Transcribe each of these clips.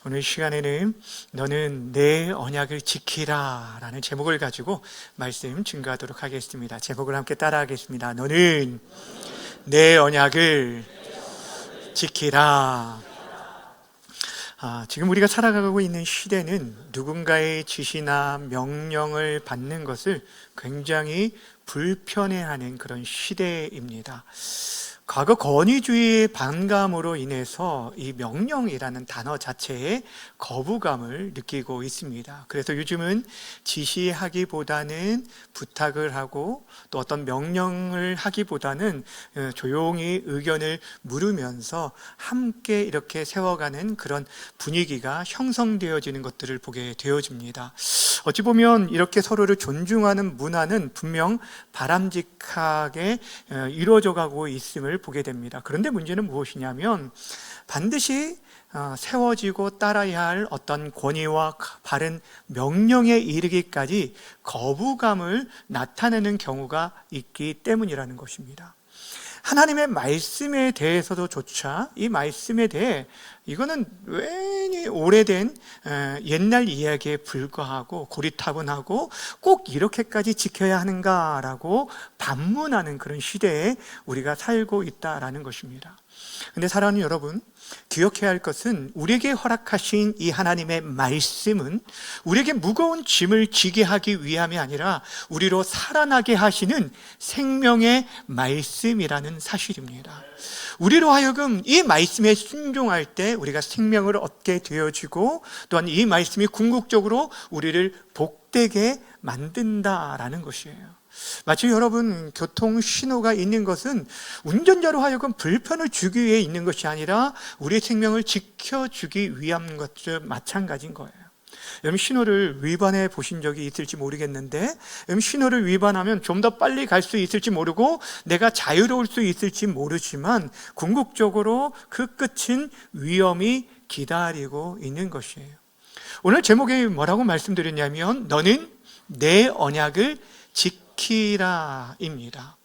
오늘 시간에는 너는 내 언약을 지키라 라는 제목을 가지고 말씀 증거하도록 하겠습니다. 제목을 함께 따라하겠습니다. 너는 내 언약을 지키라. 지금 우리가 살아가고 있는 시대는 누군가의 지시나 명령을 받는 것을 굉장히 불편해하는 그런 시대입니다. 과거 권위주의의 반감으로 인해서 이 명령이라는 단어 자체에 거부감을 느끼고 있습니다. 그래서 요즘은 지시하기보다는 부탁을 하고 또 어떤 명령을 하기보다는 조용히 의견을 물으면서 함께 이렇게 세워가는 그런 분위기가 형성되어지는 것들을 보게 되어집니다. 어찌 보면 이렇게 서로를 존중하는 문화는 분명 바람직하게 이루어져 가고 있음을 보게 됩니다. 그런데 문제는 무엇이냐면 반드시 세워지고 따라야 할 어떤 권위와 바른 명령에 이르기까지 거부감을 나타내는 경우가 있기 때문이라는 것입니다. 하나님의 말씀에 대해서도 조차 이 말씀에 대해 이거는 괜히 오래된 옛날 이야기에 불과하고 고리타분하고 꼭 이렇게까지 지켜야 하는가라고 반문하는 그런 시대에 우리가 살고 있다라는 것입니다. 그런데 사랑하는 여러분, 기억해야 할 것은 우리에게 허락하신 이 하나님의 말씀은 우리에게 무거운 짐을 지게 하기 위함이 아니라 우리로 살아나게 하시는 생명의 말씀이라는 사실입니다. 우리로 하여금 이 말씀에 순종할 때 우리가 생명을 얻게 되어지고 또한 이 말씀이 궁극적으로 우리를 복되게 만든다라는 것이에요. 마치 여러분, 교통 신호가 있는 것은 운전자로 하여금 불편을 주기 위해 있는 것이 아니라 우리의 생명을 지켜주기 위한 것과 마찬가지인 거예요. 여러분, 신호를 위반해 보신 적이 있을지 모르겠는데, 여러분, 신호를 위반하면 좀 더 빨리 갈 수 있을지 모르고 내가 자유로울 수 있을지 모르지만 궁극적으로 그 끝은 위험이 기다리고 있는 것이에요. 오늘 제목에 뭐라고 말씀드렸냐면 너는 내 언약을 지키라입니다.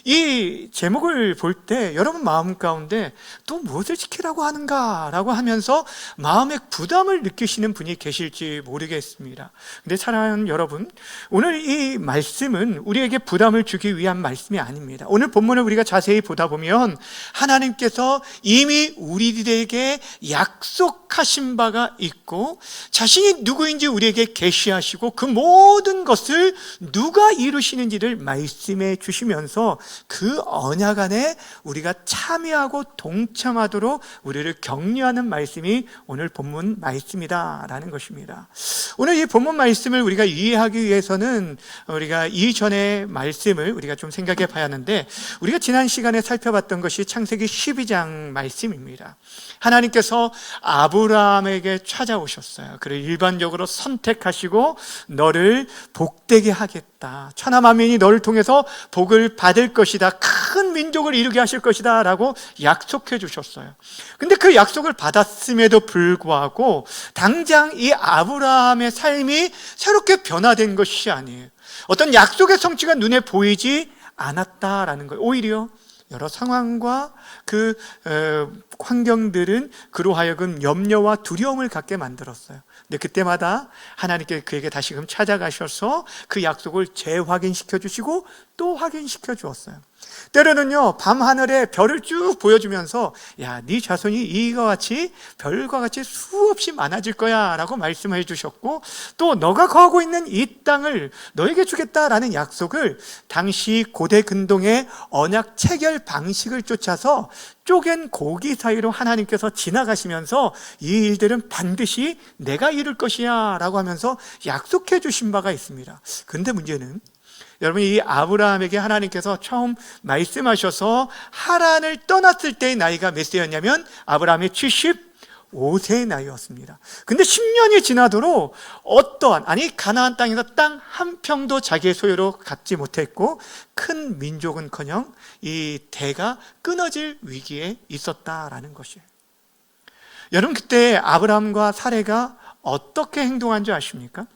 이 제목을 볼 때 여러분 마음 가운데 또 무엇을 지키라고 하는가라고 하면서 마음의 부담을 느끼시는 분이 계실지 모르겠습니다. 근데 사랑하는 여러분, 오늘 이 말씀은 우리에게 부담을 주기 위한 말씀이 아닙니다. 오늘 본문을 우리가 자세히 보다 보면 하나님께서 이미 우리들에게 약속하신 바가 있고 자신이 누구인지 우리에게 계시하시고 그 모든 것을 누가 이루시는지를 말씀해 주시면서 그 언약 안에 우리가 참여하고 동참하도록 우리를 격려하는 말씀이 오늘 본문 말씀이다라는 것입니다. 오늘 이 본문 말씀을 우리가 이해하기 위해서는 우리가 이전의 말씀을 우리가 좀 생각해 봐야 하는데, 우리가 지난 시간에 살펴봤던 것이 창세기 12장 말씀입니다. 하나님께서 아브라함에게 찾아오셨어요. 그를 일반적으로 선택하시고 너를 복되게 하겠다, 천하 만민이 너를 통해서 복을 받을 것이다, 큰 민족을 이루게 하실 것이다 라고 약속해 주셨어요. 근데 그 약속을 받았음에도 불구하고 당장 이 아브라함의 삶이 새롭게 변화된 것이 아니에요. 어떤 약속의 성취가 눈에 보이지 않았다라는 거예요. 오히려 여러 상황과 그 환경들은 그로 하여금 염려와 두려움을 갖게 만들었어요. 근데 그때마다 하나님께 그에게 다시금 찾아가셔서 그 약속을 재확인시켜 주시고 또 확인시켜 주었어요. 때로는요, 밤하늘에 별을 쭉 보여주면서 야, 네 자손이 이와 같이 별과 같이 수없이 많아질 거야 라고 말씀해 주셨고, 또 너가 거하고 있는 이 땅을 너에게 주겠다라는 약속을 당시 고대 근동의 언약 체결 방식을 쫓아서 쪼갠 고기 사이로 하나님께서 지나가시면서 이 일들은 반드시 내가 이룰 것이야 라고 하면서 약속해 주신 바가 있습니다. 근데 문제는 여러분, 이 아브라함에게 하나님께서 처음 말씀하셔서 하란을 떠났을 때의 나이가 몇 세였냐면 아브라함이 75세의 나이였습니다. 근데 10년이 지나도록 가나안 땅에서 땅 한 평도 자기의 소유로 갖지 못했고 큰 민족은커녕 이 대가 끊어질 위기에 있었다라는 것이에요. 여러분, 그때 아브라함과 사레가 어떻게 행동한 줄 아십니까?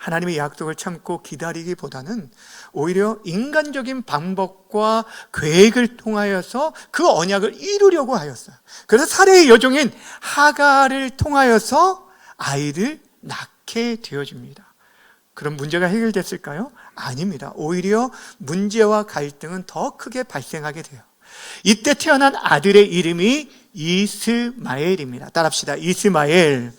하나님의 약속을 참고 기다리기보다는 오히려 인간적인 방법과 계획을 통하여서 그 언약을 이루려고 하였어요. 그래서 사레의 여종인 하갈을 통하여서 아이를 낳게 되어집니다. 그럼 문제가 해결됐을까요? 아닙니다. 오히려 문제와 갈등은 더 크게 발생하게 돼요. 이때 태어난 아들의 이름이 이스마엘입니다. 따라합시다. 이스마엘.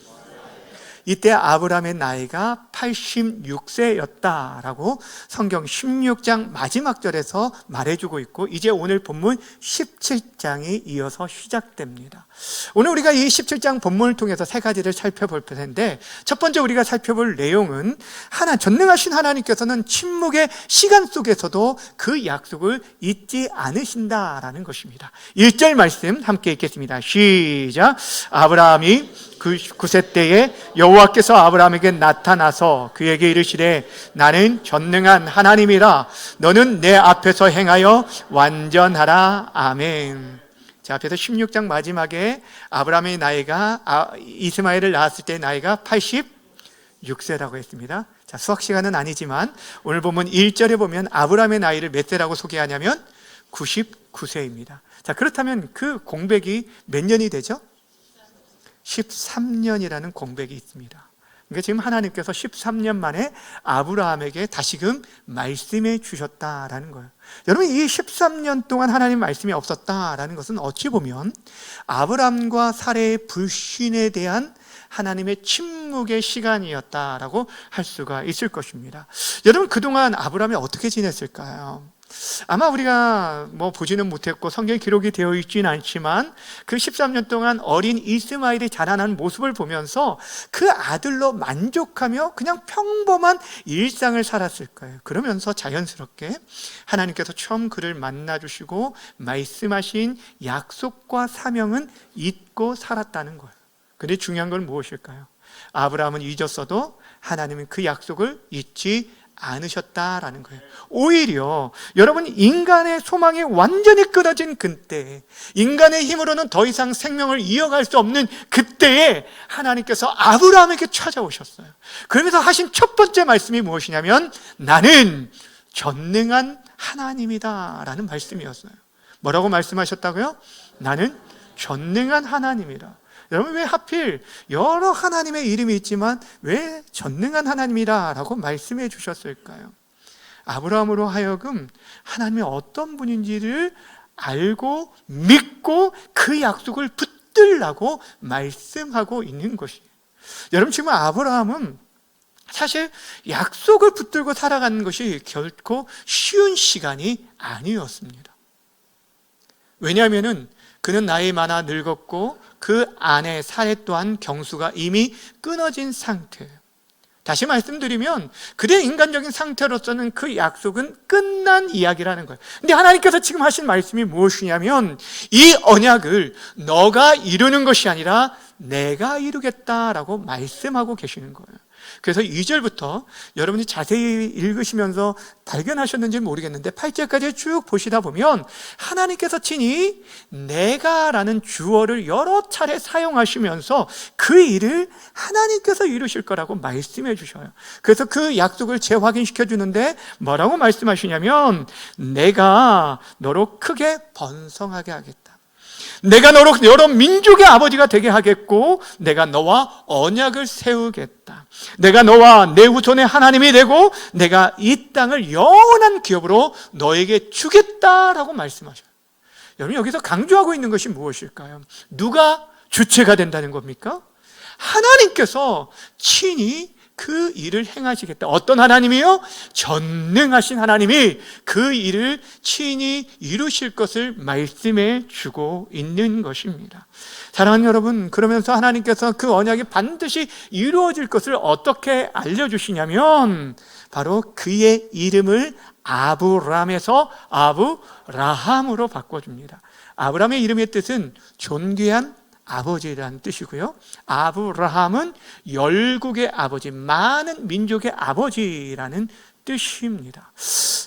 이때 아브라함의 나이가 86세였다라고 성경 16장 마지막 절에서 말해주고 있고, 이제 오늘 본문 17장이 이어서 시작됩니다. 오늘 우리가 이 17장 본문을 통해서 세 가지를 살펴볼 텐데, 첫 번째 우리가 살펴볼 내용은 전능하신 하나님께서는 침묵의 시간 속에서도 그 약속을 잊지 않으신다라는 것입니다. 1절 말씀 함께 읽겠습니다. 시작. 아브라함이 9세 때에 여호와께서 아브라함에게 나타나서 그에게 이르시되 나는 전능한 하나님이라 너는 내 앞에서 행하여 완전하라. 아멘. 자, 앞에서 16장 마지막에 아브라함의 나이가 이스마엘을 낳았을 때 나이가 86세라고 했습니다. 자, 수학 시간은 아니지만 오늘 보면 1절에 보면 아브라함의 나이를 몇 세라고 소개하냐면 99세입니다. 자, 그렇다면 그 공백이 몇 년이 되죠? 13년이라는 공백이 있습니다. 그러니까 지금 하나님께서 13년 만에 아브라함에게 다시금 말씀해 주셨다라는 거예요. 여러분, 이 13년 동안 하나님 말씀이 없었다라는 것은 어찌 보면 아브라함과 사레의 불신에 대한 하나님의 침묵의 시간이었다라고 할 수가 있을 것입니다. 여러분, 그동안 아브라함이 어떻게 지냈을까요? 아마 우리가 보지는 못했고 성경에 기록이 되어 있지는 않지만 그 13년 동안 어린 이스마엘이 자라나는 모습을 보면서 그 아들로 만족하며 그냥 평범한 일상을 살았을 거예요. 그러면서 자연스럽게 하나님께서 처음 그를 만나주시고 말씀하신 약속과 사명은 잊고 살았다는 거예요. 근데 중요한 건 무엇일까요? 아브라함은 잊었어도 하나님은 그 약속을 잊지 않으셨다라는 거예요. 오히려 여러분, 인간의 소망이 완전히 끊어진 그때, 인간의 힘으로는 더 이상 생명을 이어갈 수 없는 그때에 하나님께서 아브라함에게 찾아오셨어요. 그러면서 하신 첫 번째 말씀이 무엇이냐면 나는 전능한 하나님이다 라는 말씀이었어요. 뭐라고 말씀하셨다고요? 나는 전능한 하나님이라. 여러분, 왜 하필 여러 하나님의 이름이 있지만 왜 전능한 하나님이라고 말씀해 주셨을까요? 아브라함으로 하여금 하나님이 어떤 분인지를 알고 믿고 그 약속을 붙들라고 말씀하고 있는 것이에요. 여러분, 지금 아브라함은 사실 약속을 붙들고 살아가는 것이 결코 쉬운 시간이 아니었습니다. 왜냐하면 그는 나이 많아 늙었고 그 아내 사레 또한 경수가 이미 끊어진 상태예요. 다시 말씀드리면 그의 인간적인 상태로서는 그 약속은 끝난 이야기라는 거예요. 근데 하나님께서 지금 하신 말씀이 무엇이냐면 이 언약을 너가 이루는 것이 아니라 내가 이루겠다라고 말씀하고 계시는 거예요. 그래서 2절부터 여러분이 자세히 읽으시면서 발견하셨는지 모르겠는데 8절까지 쭉 보시다 보면 하나님께서 친히 내가라는 주어를 여러 차례 사용하시면서 그 일을 하나님께서 이루실 거라고 말씀해 주셔요. 그래서 그 약속을 재확인시켜 주는데 뭐라고 말씀하시냐면 내가 너로 크게 번성하게 하겠다. 내가 너로 여러 민족의 아버지가 되게 하겠고 내가 너와 언약을 세우겠다. 내가 너와 내 후손의 하나님이 되고 내가 이 땅을 영원한 기업으로 너에게 주겠다라고 말씀하셔요. 여러분, 여기서 강조하고 있는 것이 무엇일까요? 누가 주체가 된다는 겁니까? 하나님께서 친히 그 일을 행하시겠다. 어떤 하나님이요? 전능하신 하나님이 그 일을 친히 이루실 것을 말씀해 주고 있는 것입니다. 사랑하는 여러분, 그러면서 하나님께서 그 언약이 반드시 이루어질 것을 어떻게 알려주시냐면 바로 그의 이름을 아브람에서 아브라함으로 바꿔줍니다. 아브람의 이름의 뜻은 존귀한 아버지라는 뜻이고요. 아브라함은 열국의 아버지, 많은 민족의 아버지라는 뜻입니다.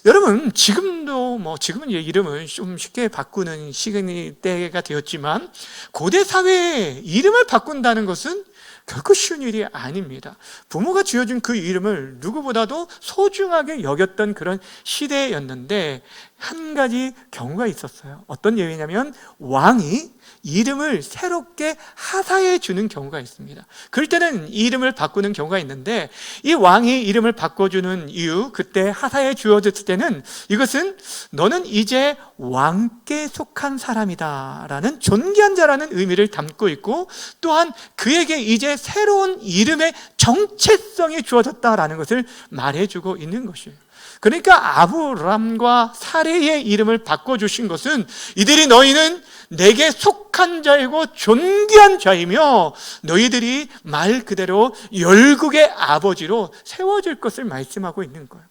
여러분, 지금도 지금은 이름을 좀 쉽게 바꾸는 시간이 때가 되었지만 고대 사회에 이름을 바꾼다는 것은 결코 쉬운 일이 아닙니다. 부모가 지어준 그 이름을 누구보다도 소중하게 여겼던 그런 시대였는데 한 가지 경우가 있었어요. 어떤 예외냐면 왕이 이름을 새롭게 하사해 주는 경우가 있습니다. 그럴 때는 이름을 바꾸는 경우가 있는데 이 왕이 이름을 바꿔주는 이유, 그때 하사해 주어졌을 때는 이것은 너는 이제 왕께 속한 사람이다 라는 존귀한 자라는 의미를 담고 있고, 또한 그에게 이제 새로운 이름의 정체성이 주어졌다라는 것을 말해주고 있는 것이에요. 그러니까 아브람과 사레의 이름을 바꿔주신 것은 이들이 너희는 내게 속한 자이고 존귀한 자이며 너희들이 말 그대로 열국의 아버지로 세워질 것을 말씀하고 있는 거예요.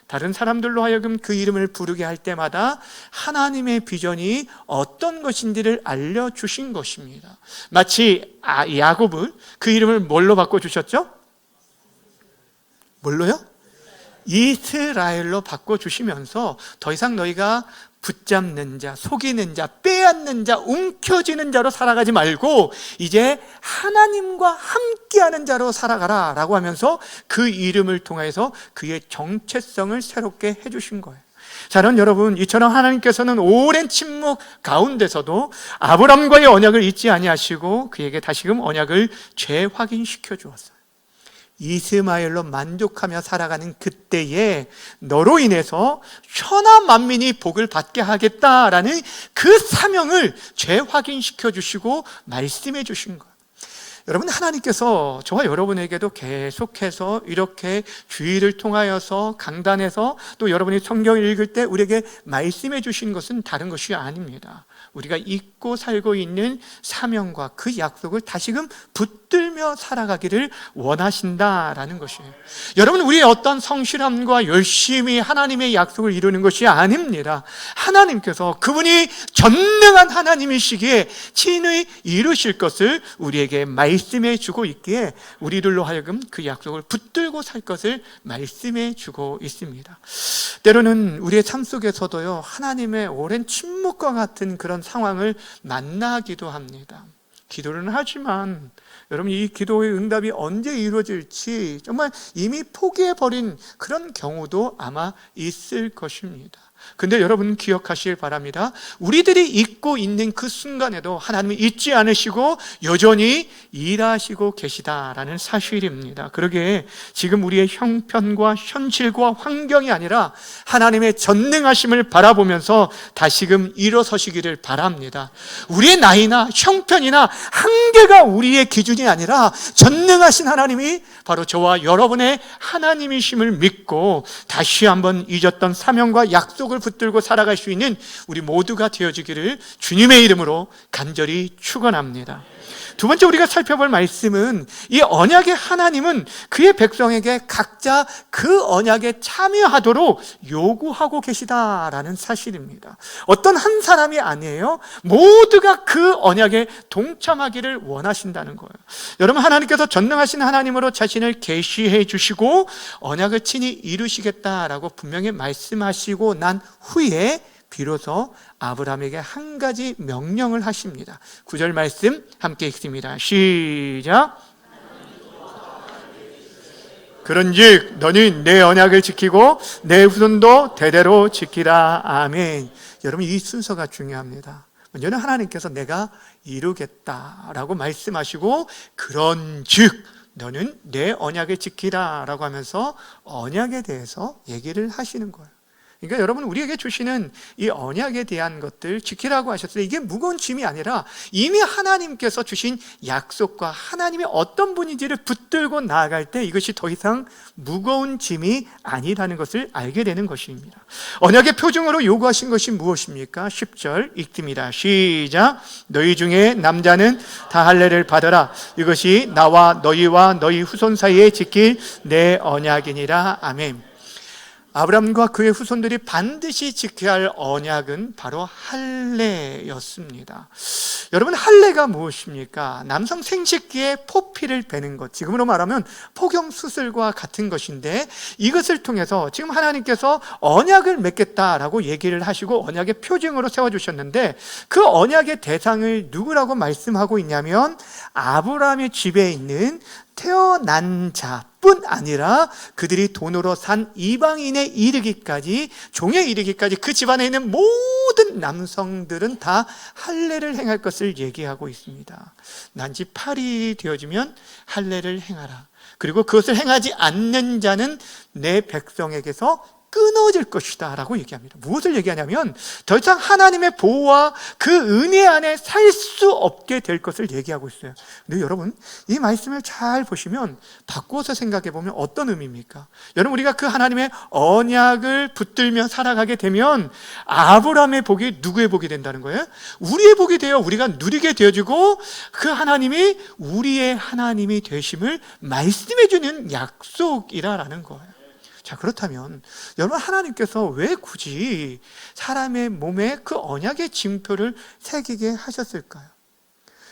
다른 사람들로 하여금 그 이름을 부르게 할 때마다 하나님의 비전이 어떤 것인지를 알려주신 것입니다. 마치 야곱을 그 이름을 뭘로 바꿔주셨죠? 뭘로요? 이스라엘로 바꿔주시면서 더 이상 너희가 붙잡는 자, 속이는 자, 빼앗는 자, 움켜쥐는 자로 살아가지 말고 이제 하나님과 함께하는 자로 살아가라 라고 하면서 그 이름을 통해서 그의 정체성을 새롭게 해주신 거예요. 저는 여러분, 이처럼 하나님께서는 오랜 침묵 가운데서도 아브람과의 언약을 잊지 아니하시고 그에게 다시금 언약을 재확인시켜 주었어요. 이스마엘로 만족하며 살아가는 그때에 너로 인해서 천하 만민이 복을 받게 하겠다라는 그 사명을 재확인시켜 주시고 말씀해 주신 거예요. 여러분, 하나님께서 저와 여러분에게도 계속해서 이렇게 주의를 통하여서 강단에서 또 여러분이 성경을 읽을 때 우리에게 말씀해 주신 것은 다른 것이 아닙니다. 우리가 잊고 살고 있는 사명과 그 약속을 다시금 붙들며 살아가기를 원하신다라는 것이에요. 여러분, 우리의 어떤 성실함과 열심히 하나님의 약속을 이루는 것이 아닙니다. 하나님께서 그분이 전능한 하나님이시기에 친히 이루실 것을 우리에게 말씀해 주고 있기에 우리들로 하여금 그 약속을 붙들고 살 것을 말씀해 주고 있습니다. 때로는 우리의 삶 속에서도요, 하나님의 오랜 침묵과 같은 그런 상황을 만나기도 합니다. 기도는 하지만 여러분, 이 기도의 응답이 언제 이루어질지 정말 이미 포기해버린 그런 경우도 아마 있을 것입니다. 근데 여러분 기억하시길 바랍니다. 우리들이 잊고 있는 그 순간에도 하나님이 잊지 않으시고 여전히 일하시고 계시다라는 사실입니다. 그러기에 지금 우리의 형편과 현실과 환경이 아니라 하나님의 전능하심을 바라보면서 다시금 일어서시기를 바랍니다. 우리의 나이나 형편이나 한계가 우리의 기준이 아니라 전능하신 하나님이 바로 저와 여러분의 하나님이심을 믿고 다시 한번 잊었던 사명과 약속을 붙들고 살아갈 수 있는 우리 모두가 되어지기를 주님의 이름으로 간절히 축원합니다. 두 번째 우리가 살펴볼 말씀은 이 언약의 하나님은 그의 백성에게 각자 그 언약에 참여하도록 요구하고 계시다라는 사실입니다. 어떤 한 사람이 아니에요. 모두가 그 언약에 동참하기를 원하신다는 거예요. 여러분, 하나님께서 전능하신 하나님으로 자신을 계시해 주시고 언약을 친히 이루시겠다라고 분명히 말씀하시고 난 후에 비로소 아브라함에게 한 가지 명령을 하십니다. 9절 말씀 함께 읽습니다. 시작. 그런즉 너는 내 언약을 지키고 내 후손도 대대로 지키라. 아멘. 여러분, 이 순서가 중요합니다. 먼저는 하나님께서 내가 이루겠다라고 말씀하시고 그런즉 너는 내 언약을 지키라 라고 하면서 언약에 대해서 얘기를 하시는 거예요. 그러니까 여러분, 우리에게 주시는 이 언약에 대한 것들 지키라고 하셨어요. 이게 무거운 짐이 아니라 이미 하나님께서 주신 약속과 하나님이 어떤 분인지를 붙들고 나아갈 때 이것이 더 이상 무거운 짐이 아니라는 것을 알게 되는 것입니다. 언약의 표징으로 요구하신 것이 무엇입니까? 10절 읽습니다. 시작. 너희 중에 남자는 다 할례를 받아라. 이것이 나와 너희와 너희 후손 사이에 지킬 내 언약이니라. 아멘. 아브라함과 그의 후손들이 반드시 지켜야 할 언약은 바로 할례였습니다. 여러분, 할례가 무엇입니까? 남성 생식기에 포피를 베는 것, 지금으로 말하면 포경수술과 같은 것인데, 이것을 통해서 지금 하나님께서 언약을 맺겠다라고 얘기를 하시고 언약의 표징으로 세워주셨는데, 그 언약의 대상을 누구라고 말씀하고 있냐면 아브라함의 집에 있는 태어난 자뿐 아니라 그들이 돈으로 산 이방인에 이르기까지, 종에 이르기까지 그 집안에 있는 모든 남성들은 다 할례를 행할 것을 얘기하고 있습니다. 난지 8일이 되어지면 할례를 행하라. 그리고 그것을 행하지 않는 자는 내 백성에게서 끊어질 것이다 라고 얘기합니다. 무엇을 얘기하냐면 더 이상 하나님의 보호와 그 은혜 안에 살 수 없게 될 것을 얘기하고 있어요. 근데 여러분, 이 말씀을 잘 보시면 바꾸어서 생각해 보면 어떤 의미입니까? 여러분, 우리가 그 하나님의 언약을 붙들며 살아가게 되면 아브라함의 복이 누구의 복이 된다는 거예요? 우리의 복이 되어 우리가 누리게 되어지고, 그 하나님이 우리의 하나님이 되심을 말씀해 주는 약속이라는 거예요. 자, 그렇다면 여러분, 하나님께서 왜 굳이 사람의 몸에 그 언약의 징표를 새기게 하셨을까요?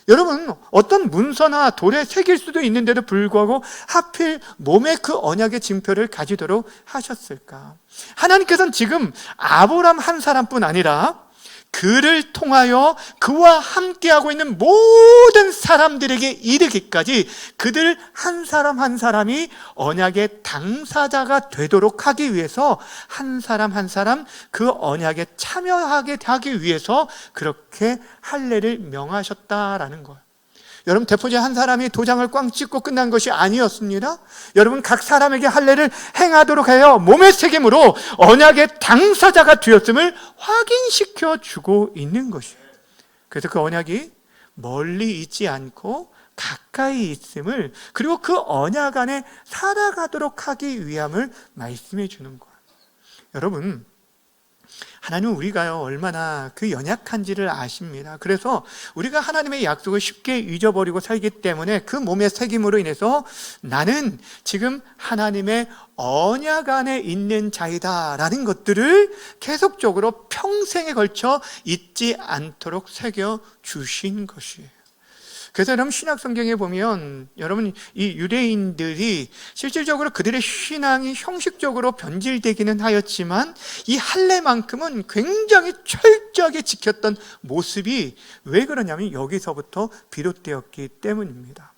여러분, 어떤 문서나 돌에 새길 수도 있는데도 불구하고 하필 몸에 그 언약의 징표를 가지도록 하셨을까? 하나님께서는 지금 아브라함 한 사람뿐 아니라 그를 통하여 그와 함께하고 있는 모든 사람들에게 이르기까지 그들 한 사람 한 사람이 언약의 당사자가 되도록 하기 위해서 한 사람 한 사람 그 언약에 참여하게 하기 위해서 그렇게 할례를 명하셨다라는 거예요. 여러분, 대표자 한 사람이 도장을 꽝 찍고 끝난 것이 아니었습니다. 여러분, 각 사람에게 할례를 행하도록 하여 몸의 책임으로 언약의 당사자가 되었음을 확인시켜 주고 있는 것이에요. 그래서 그 언약이 멀리 있지 않고 가까이 있음을, 그리고 그 언약 안에 살아가도록 하기 위함을 말씀해 주는 거예요. 여러분, 하나님은 우리가요 얼마나 그 연약한지를 아십니다. 그래서 우리가 하나님의 약속을 쉽게 잊어버리고 살기 때문에 그 몸의 책임으로 인해서 나는 지금 하나님의 언약 안에 있는 자이다 라는 것들을 계속적으로 평생에 걸쳐 잊지 않도록 새겨주신 것이에요. 그래서 여러분, 신약 성경에 보면 여러분, 이 유대인들이 실질적으로 그들의 신앙이 형식적으로 변질되기는 하였지만 이 할례만큼은 굉장히 철저하게 지켰던 모습이 왜 그러냐면 여기서부터 비롯되었기 때문입니다.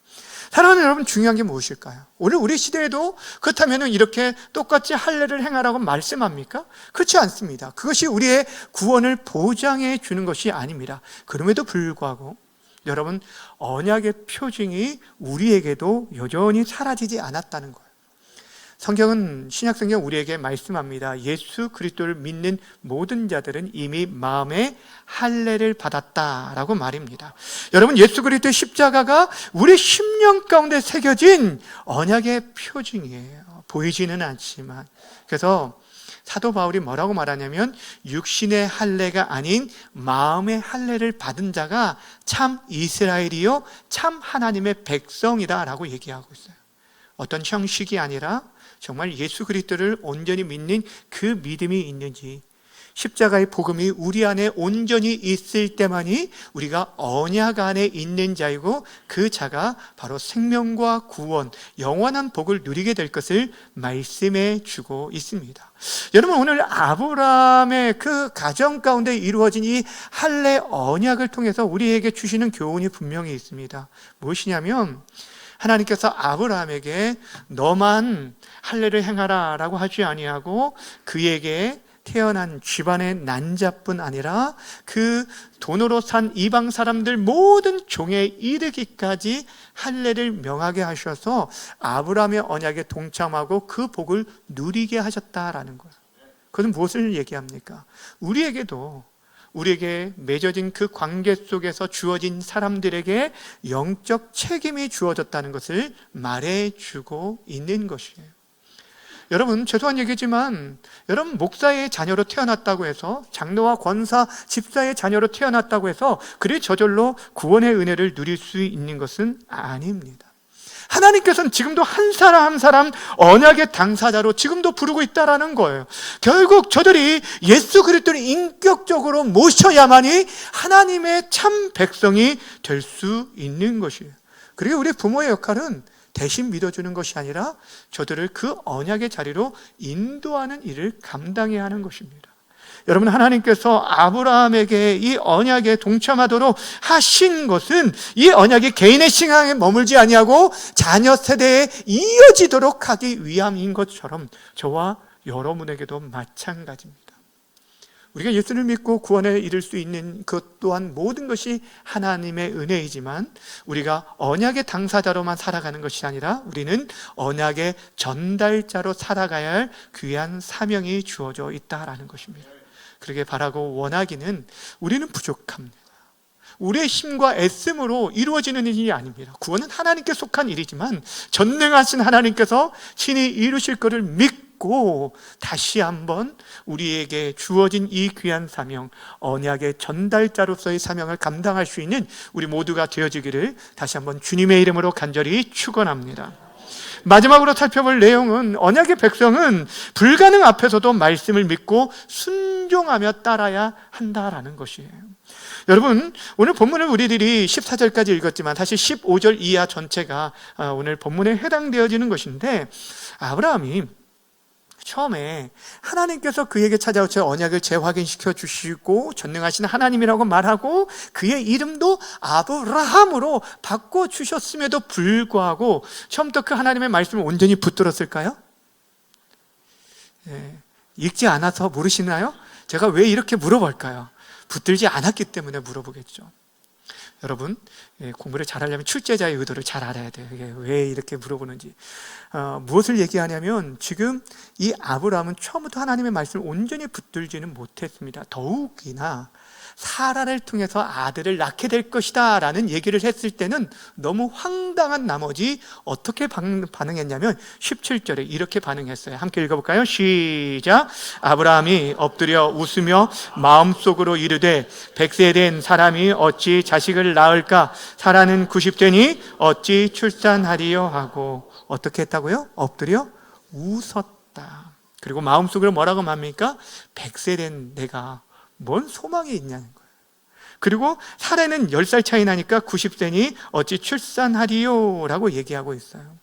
사랑하는 여러분, 중요한 게 무엇일까요? 오늘 우리 시대에도 그렇다면 이렇게 똑같이 할례를 행하라고 말씀합니까? 그렇지 않습니다. 그것이 우리의 구원을 보장해 주는 것이 아닙니다. 그럼에도 불구하고 여러분, 언약의 표징이 우리에게도 여전히 사라지지 않았다는 거예요. 성경은, 신약성경 우리에게 말씀합니다. 예수 그리스도를 믿는 모든 자들은 이미 마음에 할례를 받았다라고 말입니다. 여러분, 예수 그리스도의 십자가가 우리 심령 가운데 새겨진 언약의 표징이에요. 보이지는 않지만. 그래서 사도 바울이 뭐라고 말하냐면 육신의 할례가 아닌 마음의 할례를 받은 자가 참 이스라엘이요 참 하나님의 백성이다 라고 얘기하고 있어요. 어떤 형식이 아니라 정말 예수 그리스도를 온전히 믿는 그 믿음이 있는지, 십자가의 복음이 우리 안에 온전히 있을 때만이 우리가 언약 안에 있는 자이고 그 자가 바로 생명과 구원, 영원한 복을 누리게 될 것을 말씀해 주고 있습니다. 여러분, 오늘 아브라함의 그 가정 가운데 이루어진 이 할례 언약을 통해서 우리에게 주시는 교훈이 분명히 있습니다. 무엇이냐면 하나님께서 아브라함에게 너만 할례를 행하라 라고 하지 아니하고 그에게 태어난 집안의 난자뿐 아니라 그 돈으로 산 이방 사람들 모든 종에 이르기까지 할례를 명하게 하셔서 아브라함의 언약에 동참하고 그 복을 누리게 하셨다라는 거예요. 그것은 무엇을 얘기합니까? 우리에게 맺어진 그 관계 속에서 주어진 사람들에게 영적 책임이 주어졌다는 것을 말해주고 있는 것이에요. 여러분, 죄송한 얘기지만 여러분, 목사의 자녀로 태어났다고 해서, 장로와 권사, 집사의 자녀로 태어났다고 해서 그래 저절로 구원의 은혜를 누릴 수 있는 것은 아닙니다. 하나님께서는 지금도 한 사람 한 사람 언약의 당사자로 지금도 부르고 있다라는 거예요. 결국 저들이 예수 그리스도를 인격적으로 모셔야만이 하나님의 참 백성이 될 수 있는 것이에요. 그리고 우리 부모의 역할은 대신 믿어주는 것이 아니라 저들을 그 언약의 자리로 인도하는 일을 감당해야 하는 것입니다. 여러분, 하나님께서 아브라함에게 이 언약에 동참하도록 하신 것은 이 언약이 개인의 신앙에 머물지 아니하고 자녀 세대에 이어지도록 하기 위함인 것처럼 저와 여러분에게도 마찬가지입니다. 우리가 예수를 믿고 구원에 이를 수 있는 것 또한 모든 것이 하나님의 은혜이지만 우리가 언약의 당사자로만 살아가는 것이 아니라 우리는 언약의 전달자로 살아가야 할 귀한 사명이 주어져 있다라는 것입니다. 그러게 바라고 원하기는 우리는 부족합니다. 우리의 힘과 애씀으로 이루어지는 일이 아닙니다. 구원은 하나님께 속한 일이지만 전능하신 하나님께서 친히 이루실 것을 믿고 다시 한번 우리에게 주어진 이 귀한 사명, 언약의 전달자로서의 사명을 감당할 수 있는 우리 모두가 되어지기를 다시 한번 주님의 이름으로 간절히 축원합니다. 마지막으로 살펴볼 내용은 언약의 백성은 불가능 앞에서도 말씀을 믿고 순종하며 따라야 한다라는 것이에요. 여러분, 오늘 본문을 우리들이 14절까지 읽었지만 다시 15절 이하 전체가 오늘 본문에 해당되어지는 것인데, 아브라함이 처음에 하나님께서 그에게 찾아오셔 언약을 재확인시켜 주시고 전능하신 하나님이라고 말하고 그의 이름도 아브라함으로 바꿔주셨음에도 불구하고 처음부터 그 하나님의 말씀을 온전히 붙들었을까요? 읽지 않아서 모르시나요? 제가 왜 이렇게 물어볼까요? 붙들지 않았기 때문에 물어보겠죠. 여러분, 공부를 잘하려면 출제자의 의도를 잘 알아야 돼요. 이게 왜 이렇게 물어보는지. 무엇을 얘기하냐면 지금 이 아브라함은 처음부터 하나님의 말씀을 온전히 붙들지는 못했습니다. 더욱이나 사라를 통해서 아들을 낳게 될 것이다 라는 얘기를 했을 때는 너무 황당한 나머지 어떻게 반응했냐면 17절에 이렇게 반응했어요. 함께 읽어볼까요? 시작. 아브라함이 엎드려 웃으며 마음속으로 이르되 100세 된 사람이 어찌 자식을 낳을까? 사라는 90세니 어찌 출산하리요? 하고 어떻게 했다고요? 엎드려 웃었다. 그리고 마음속으로 뭐라고 합니까? 100세 된 내가 뭔 소망이 있냐는 거예요. 그리고 사례는 10살 차이 나니까 90세니 어찌 출산하리요? 라고 얘기하고 있어요.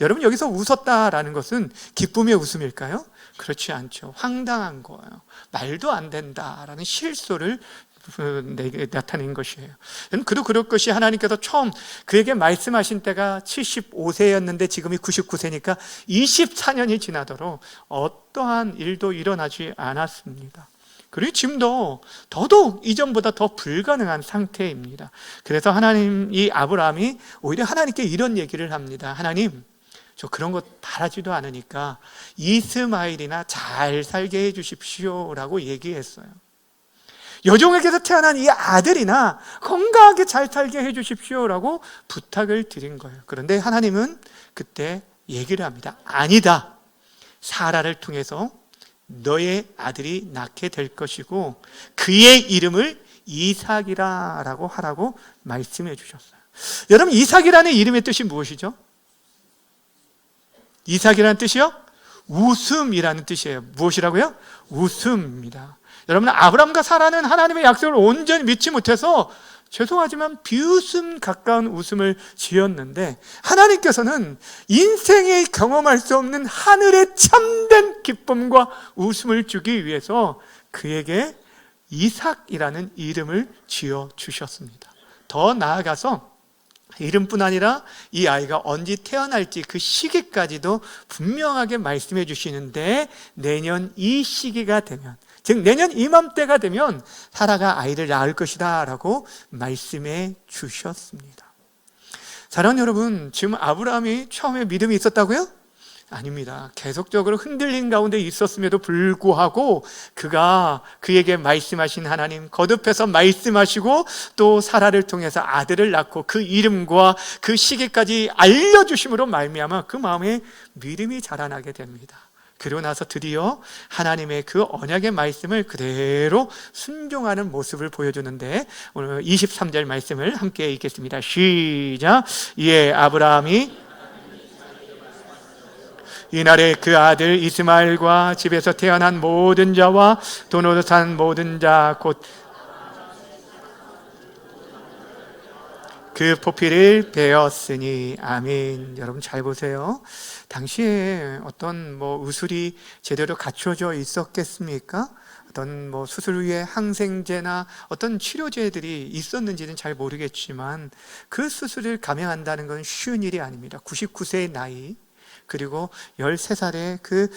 여러분, 여기서 웃었다라는 것은 기쁨의 웃음일까요? 그렇지 않죠. 황당한 거예요. 말도 안 된다라는 실소를 나타낸 것이에요. 그도 그럴 것이 하나님께서 처음 그에게 말씀하신 때가 75세였는데 지금이 99세니까 24년이 지나도록 어떠한 일도 일어나지 않았습니다. 그리고 지금도 더더욱 이전보다 더 불가능한 상태입니다. 그래서 이 아브라함이 오히려 하나님께 이런 얘기를 합니다. 하나님, 저 그런 것 바라지도 않으니까 이스마엘이나 잘 살게 해 주십시오 라고 얘기했어요. 여종에게서 태어난 이 아들이나 건강하게 잘 살게 해 주십시오 라고 부탁을 드린 거예요. 그런데 하나님은 그때 얘기를 합니다. 아니다. 사라를 통해서 너의 아들이 낳게 될 것이고 그의 이름을 이삭이라 라고 하라고 말씀해 주셨어요. 여러분, 이삭이라는 이름의 뜻이 무엇이죠? 이삭이라는 뜻이요? 웃음이라는 뜻이에요. 무엇이라고요? 웃음입니다. 여러분, 아브라함과 사라는 하나님의 약속을 온전히 믿지 못해서 죄송하지만 비웃음 가까운 웃음을 지었는데 하나님께서는 인생에 경험할 수 없는 하늘의 참된 기쁨과 웃음을 주기 위해서 그에게 이삭이라는 이름을 지어주셨습니다. 더 나아가서 이름뿐 아니라 이 아이가 언제 태어날지 그 시기까지도 분명하게 말씀해 주시는데 내년 이 시기가 되면, 즉 내년 이맘때가 되면 사라가 아이를 낳을 것이다 라고 말씀해 주셨습니다. 사랑하는 여러분, 지금 아브라함이 처음에 믿음이 있었다고요? 아닙니다. 계속적으로 흔들린 가운데 있었음에도 불구하고 그에게 말씀하신 하나님, 거듭해서 말씀하시고 또 사라를 통해서 아들을 낳고 그 이름과 그 시기까지 알려주심으로 말미암아 그 마음에 믿음이 자라나게 됩니다. 그리고 나서 드디어 하나님의 그 언약의 말씀을 그대로 순종하는 모습을 보여주는데 오늘 23절 말씀을 함께 읽겠습니다. 시작. 이에 아브라함이 이날에 그 아들 이스마엘과 집에서 태어난 모든 자와 돈으로 산 모든 자 곧 그 포피를 베었으니. 아멘. 여러분 잘 보세요. 당시에 어떤 의술이 제대로 갖춰져 있었겠습니까? 어떤 수술 후에 항생제나 어떤 치료제들이 있었는지는 잘 모르겠지만 그 수술을 감행한다는 건 쉬운 일이 아닙니다. 99세의 나이, 그리고 13살의 그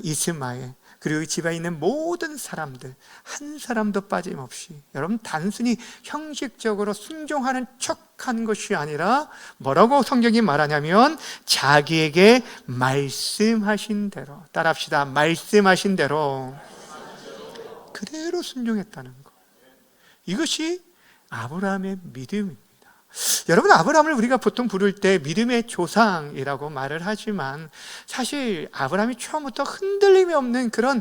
이스마엘, 그리고 집에 있는 모든 사람들 한 사람도 빠짐없이, 여러분 단순히 형식적으로 순종하는 척한 것이 아니라 뭐라고 성경이 말하냐면 자기에게 말씀하신 대로, 따라합시다, 말씀하신 대로 그대로 순종했다는 것. 이것이 아브라함의 믿음입니다. 여러분, 아브라함을 우리가 보통 부를 때 믿음의 조상이라고 말을 하지만 사실 아브라함이 처음부터 흔들림이 없는 그런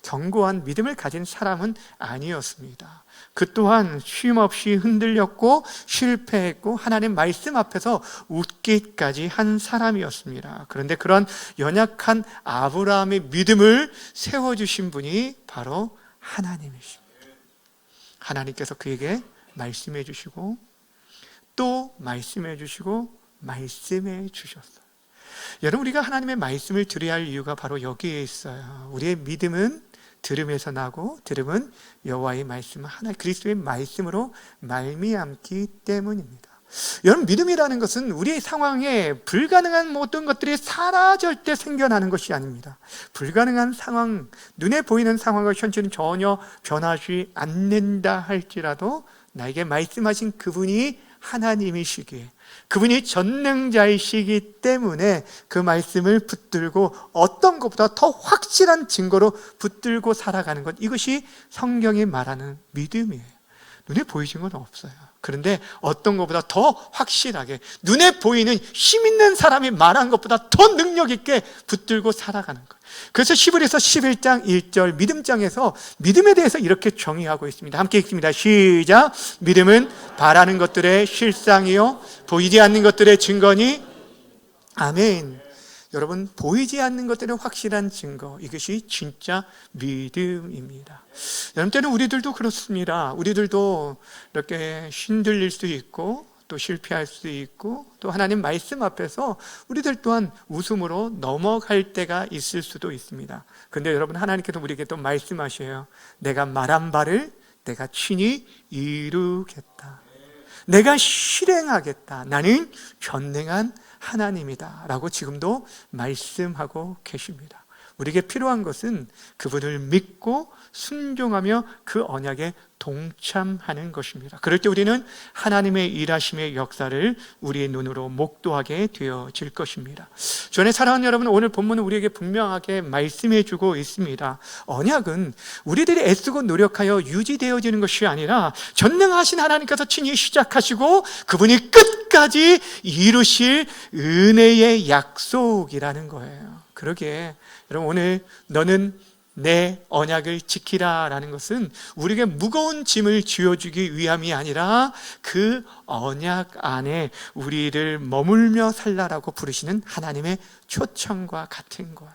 견고한 믿음을 가진 사람은 아니었습니다. 그 또한 쉼없이 흔들렸고 실패했고 하나님 말씀 앞에서 웃기까지 한 사람이었습니다. 그런데 그런 연약한 아브라함의 믿음을 세워주신 분이 바로 하나님이십니다. 하나님께서 그에게 말씀해 주시고 또 말씀해 주시고 말씀해 주셨어요. 여러분, 우리가 하나님의 말씀을 들어야 할 이유가 바로 여기에 있어요. 우리의 믿음은 들음에서 나고 들음은 여호와의 말씀, 하나 그리스도의 말씀으로 말미암기 때문입니다. 여러분, 믿음이라는 것은 우리의 상황에 불가능한 모든 것들이 사라질 때 생겨나는 것이 아닙니다. 불가능한 상황, 눈에 보이는 상황과 현실은 전혀 변하지 않는다 할지라도 나에게 말씀하신 그분이 하나님이시기에, 그분이 전능자이시기 때문에 그 말씀을 붙들고 어떤 것보다 더 확실한 증거로 붙들고 살아가는 것, 이것이 성경이 말하는 믿음이에요. 눈에 보이는 건 없어요. 그런데 어떤 것보다 더 확실하게 눈에 보이는 힘 있는 사람이 말한 것보다 더 능력 있게 붙들고 살아가는 것. 그래서 히브리서 11장 1절 믿음장에서 믿음에 대해서 이렇게 정의하고 있습니다. 함께 읽습니다. 시작. 믿음은 바라는 것들의 실상이요 보이지 않는 것들의 증거니. 아멘. 여러분, 보이지 않는 것들의 확실한 증거, 이것이 진짜 믿음입니다. 여러분, 때는 우리들도 그렇습니다. 우리들도 이렇게 흔들릴 수 있고 또 실패할 수 있고 또 하나님 말씀 앞에서 우리들 또한 웃음으로 넘어갈 때가 있을 수도 있습니다. 그런데 여러분, 하나님께서 우리에게 또 말씀하셔요. 내가 말한 바를 내가 친히 이루겠다. 내가 실행하겠다. 나는 전능한 하나님이다 라고 지금도 말씀하고 계십니다. 우리에게 필요한 것은 그분을 믿고 순종하며 그 언약에 동참하는 것입니다. 그럴 때 우리는 하나님의 일하심의 역사를 우리의 눈으로 목도하게 되어질 것입니다. 전에 사랑하는 여러분, 오늘 본문은 우리에게 분명하게 말씀해 주고 있습니다. 언약은 우리들이 애쓰고 노력하여 유지되어지는 것이 아니라 전능하신 하나님께서 친히 시작하시고 그분이 끝까지 이루실 은혜의 약속이라는 거예요. 그러기에 여러분, 오늘 너는 내 언약을 지키라 라는 것은 우리에게 무거운 짐을 쥐어주기 위함이 아니라 그 언약 안에 우리를 머물며 살라라고 부르시는 하나님의 초청과 같은 거예요.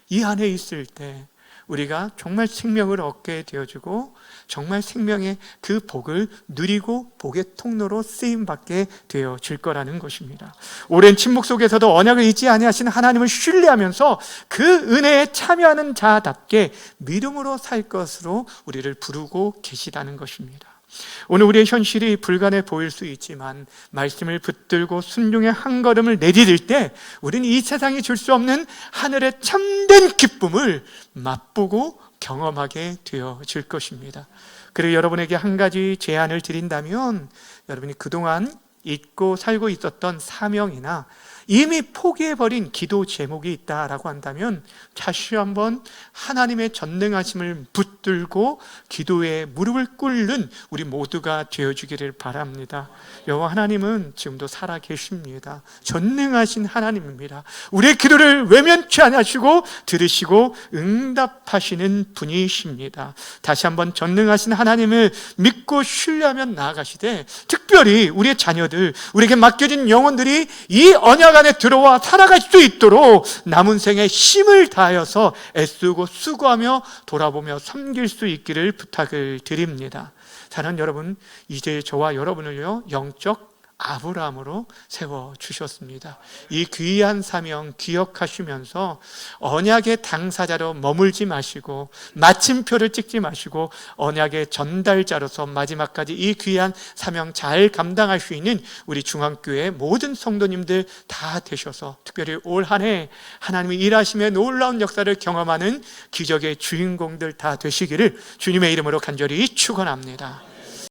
이 안에 있을 때 우리가 정말 생명을 얻게 되어주고 정말 생명의 그 복을 누리고 복의 통로로 쓰임받게 되어질 거라는 것입니다. 오랜 침묵 속에서도 언약을 잊지 아니하시는 하나님을 신뢰하면서 그 은혜에 참여하는 자답게 믿음으로 살 것으로 우리를 부르고 계시다는 것입니다. 오늘 우리의 현실이 불가능해 보일 수 있지만 말씀을 붙들고 순종의 한 걸음을 내디딜 때 우리는 이 세상이 줄 수 없는 하늘의 참된 기쁨을 맛보고 경험하게 되어질 것입니다. 그리고 여러분에게 한 가지 제안을 드린다면, 여러분이 그동안 잊고 살고 있었던 사명이나 이미 포기해버린 기도 제목이 있다라고 한다면 다시 한번 하나님의 전능하심을 붙들고 기도에 무릎을 꿇는 우리 모두가 되어주기를 바랍니다. 여호와 하나님은 지금도 살아계십니다. 전능하신 하나님입니다. 우리의 기도를 외면치 않으시고 들으시고 응답하시는 분이십니다. 다시 한번 전능하신 하나님을 믿고 신뢰하며 나아가시되, 특별히 우리의 자녀들, 우리에게 맡겨진 영혼들이 이 언약 언약 안에 들어와 살아갈 수 있도록 남은 생에 힘을 다하여서 애쓰고 수고하며 돌아보며 섬길 수 있기를 부탁을 드립니다. 사랑하는 여러분, 이제 저와 여러분을요 영적 아브라함으로 세워주셨습니다. 이 귀한 사명 기억하시면서 언약의 당사자로 머물지 마시고 마침표를 찍지 마시고 언약의 전달자로서 마지막까지 이 귀한 사명 잘 감당할 수 있는 우리 중앙교회 모든 성도님들 다 되셔서 특별히 올 한 해 하나님의 일하심의 놀라운 역사를 경험하는 기적의 주인공들 다 되시기를 주님의 이름으로 간절히 축원합니다.